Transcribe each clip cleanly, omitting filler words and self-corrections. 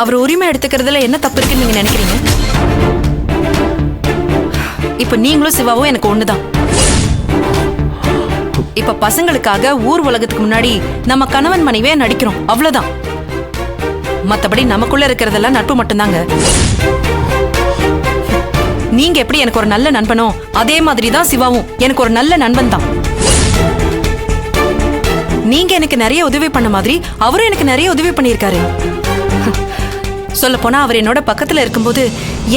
அவர் உரிமை எடுத்துக்கிறதுல என்ன தப்பு இருக்குன்னு நீங்க நினைக்கிறீங்க? இப்ப நீங்களும் சிவாவும் எனக்கு ஒண்ணுதான். இப்ப பசங்களுக்காக ஊர் உலகத்துக்கு முன்னாடி நம்ம கணவன் மனைவியே நடிக்கிறோம், அவ்வளவுதான். மத்தபடி நமக்குள்ள இருக்கிறதெல்லாம் நட்பு மட்டும்தாங்க. நீங்க எப்படி எனக்கு ஒரு நல்ல நண்பனோ அதே மாதிரிதான் சிவாவும் எனக்கு ஒரு நல்ல நண்பன் தான். நீங்க எனக்கு நிறைய உதவி பண்ண மாதிரி அவரும் எனக்கு நிறைய உதவி பண்ணியிருக்காரு. சொல்ல போனா அவர் என்னோட பக்கத்துல இருக்கும்போது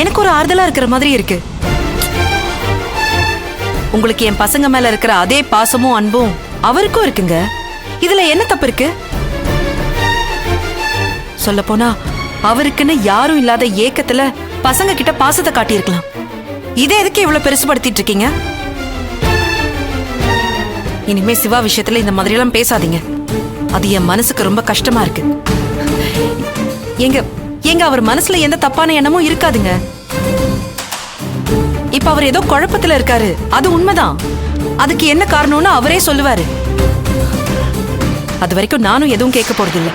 எனக்கு ஒரு ஆறுதலா இருக்கிற மாதிரி இருக்கு. உங்களுக்கு என் பசங்க மேல இருக்கிற அதே பாசமும் அன்பும் அவருக்கும் இருக்குங்க. இதுல என்ன தப்பு இருக்கு? சொல்ல போனா அவருக்குன்னு யாரும் இல்லாத ஏக்கத்துல பசங்க கிட்ட பாசத்தை காட்டியிருக்கலாம். இதே எதுக்கு இவ்வளவு பெருசுபடுத்திட்டு இருக்கீங்க? இனிமே சிவா விஷயத்துல இந்த மாதிரி எல்லாம் பேசாதீங்க. அது என் மனசுக்கு ரொம்ப கஷ்டமா இருக்கு. எங்க அவர் மனசுல எந்த தப்பான எண்ணமும் இருக்காதுங்க. இப்ப அவர் ஏதோ குழப்பத்துல இருக்காரு, அது உண்மைதான். அதுக்கு என்ன காரணம்னு அவரே சொல்லுவாரு. அது வரைக்கும் நானும் எதுவும் கேட்க போறது இல்ல.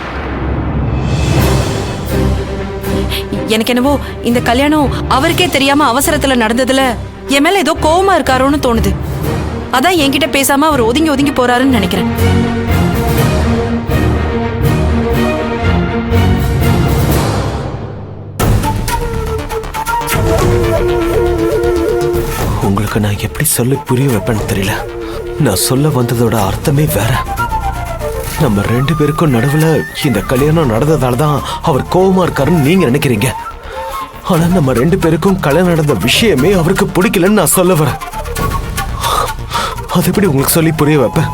எனக்கு என்னவோ இந்த கல்யாணம் அவருக்கே தெரியாம அவசரத்துல நடந்ததுல என் மேல ஏதோ கோவமா இருக்காரோன்னு தோணுது. அதான் என்கிட்ட பேசாம அவர் ஒதுங்கி ஒதுங்கி போறாருன்னு நினைக்கிறேன். உங்களுக்கு நான் எப்படி சொல்லி புரிய வைப்பேன்னு தெரியல. நான் சொல்ல வந்ததோட அர்த்தமே வேற. நம்ம 2 பேருக்கும் நடுவுல இந்த கல்யாணம் நடந்ததாலதான் அவர் கோவமா இருக்காருன்னு நீங்க நினைக்கிறீங்க. ஆனா நம்ம 2 பேருக்கும் கல்யாணம் நடந்த விஷயமே அவருக்கு பிடிக்கலன்னு நான் சொல்ல வரேன். அது எப்படி உங்களுக்கு சொல்லி புரிய வைப்பேன்?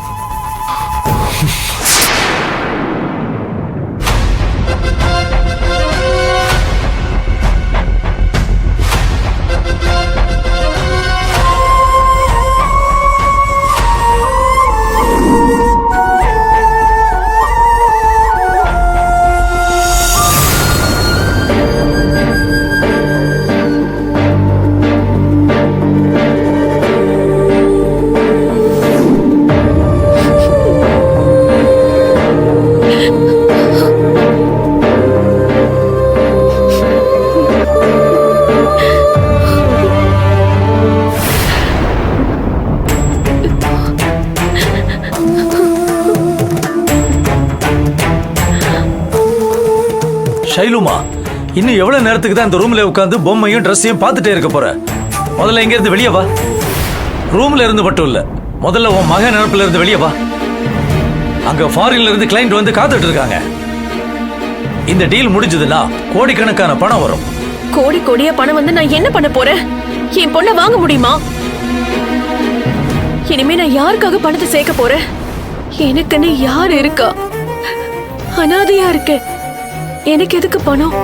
ஷைலுமா, இன்னும் எவ்வளவு நேரத்துக்கு தான் இந்த ரூம்ல உட்காந்து பொம்மையும் ட்ரெஸ்ஸையும் பார்த்துட்டே இருக்க போற? முதல்ல எங்க இருந்து வெளியே வா. ரூம்ல இருந்து மட்டும் இல்ல, முதல்ல உன் மகன் நினைப்புல இருந்து வெளியே வா. அங்க ஃபாரின்ல இருந்து கிளைண்ட் வந்து காத்துட்டு இருக்காங்க. இந்த டீல் முடிஞ்சதுன்னா கோடிக்கணக்கான பணம் வரும். கோடி கோடியா பணம் வந்து நான் என்ன பண்ண போறேன்? என் பொண்ணை வாங்க முடியுமா? இனிமே நான் யாருக்காக பணத்தை சேர்க்க போறேன்? எனக்குன்னு யார் இருக்கா? அனாதையா இருக்கேன். எனக்கு எதுக்கு பணம்?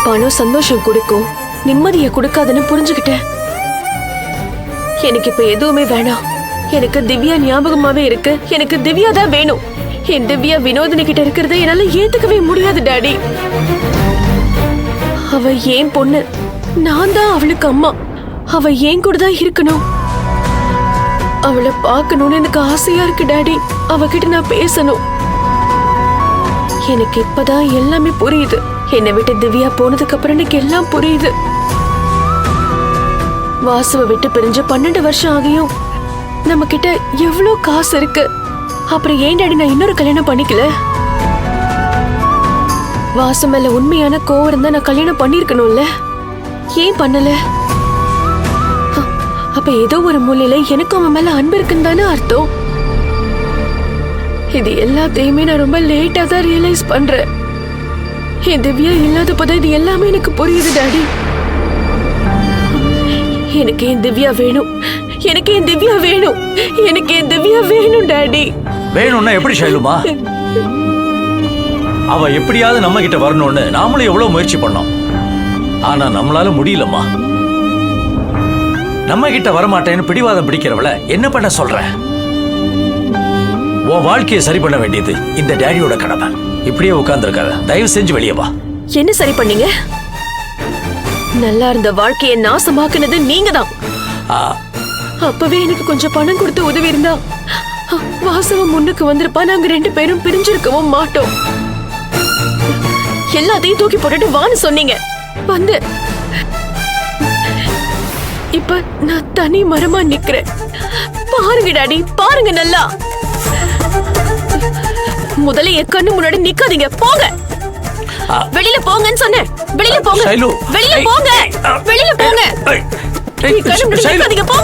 பணம் சந்தோஷம் கொடுக்கும், நிம்மதியை கொடுக்காதுன்னு புரிஞ்சுக்கிட்டேன். எனக்கு இப்ப எதுவுமே வேணாம். எனக்கு திவ்யா ஞாபகமாவே இருக்கு. எனக்கு திவ்யா தான் வேணும். என் திவ்யா வினோதினி கிட்ட இருக்கிறத என்னால ஏத்துக்கவே முடியாது டாடி. அவ ஏன் பொண்ணு, நான் தான் அவளுக்கு அம்மா. அவ ஏன் கூட தான் இருக்கணும். அவளை பார்க்கணும்னு எனக்கு ஆசையா இருக்கு டாடி. அவகிட்ட நான் பேசணும். எனக்கு இப்பதான் எல்லாமே புரியுது. என்னை விட்டு திவ்யா போனதுக்கு அப்புறம் எனக்கு எல்லாம் புரியுது. வாசுவை விட்டு பிரிஞ்சு 12 வருஷம் ஆகியும் நம்ம கிட்ட எவ்வளவு காசு இருக்கு. அப்புறம் ஏன் டாடி நான் இன்னொரு கல்யாணம் பண்ணிக்கல? வாசு மேல உண்மையான கோவம் இருந்தா நான் கல்யாணம் பண்ணிருக்கணும்ல. ஏன் பண்ணல? அப்ப ஏதோ ஒரு மூலையில எனக்கு அவன் மேல அன்பு இருக்குன்னு தானே அர்த்தம். இது எல்லாத்தையுமே நான் ரொம்ப லேட்டா தான் ரியலைஸ் பண்றேன். என் திவ்யா இல்லாதப்பதான் இது எல்லாமே எனக்கு புரியுது டாடி. எனக்கு என் திவ்யா வேணும். எனக்கு என் திவ்யா வேணும். எனக்கு என் திவ்யா வேணும் டாடி. வேணும்னா எப்படி ஷைலுமா? அவ எப்படியாவது நம்ம கிட்ட வரணும்னு நாமளும் எவ்வளவு முயற்சி பண்ணோம். ஆனா நம்மளால முடியலம்மா. நம்ம கிட்ட வரமாட்டேன்னு பிடிவாதம் பிடிக்கிறவள என்ன பண்ண சொல்ற? உன் வாழ்க்கையை சரி பண்ண வேண்டியது இந்த டேடியோட கடமை. இப்படியே உட்கார்ந்துருக்காரு. தயவு செஞ்சு வெளியே வா. என்ன சரி பண்ணீங்க? நல்லா இருந்த வாழ்க்கையை நாசமாக்குனது நீங்க தான். அப்பவே எனக்கு கொஞ்சம் பணம் கொடுத்து உதவி இருந்தா வாசவ முன்னுக்கு வந்திருப்பா. நாங்க 2 பேரும் பிரிஞ்சிருக்கவும் மாட்டோம். எல்லாத்தையும் தூக்கி போட்டுட்டு வான்னு சொன்னீங்க. வந்து இப்ப நான் தனி மரமா நிக்கிறேன். பாருங்க டாடி, பாருங்க நல்லா. முதல்ல என் கண்ணு முன்னாடி நிக்காதீங்க, போங்க. வெளியில போங்கன்னு சொன்னேன். வெளியில போங்க. ஷைலு. வெளியில போங்க. வெளியில போங்க. என் கண்ணு முன்னாடி நிக்காதீங்க, போங்க.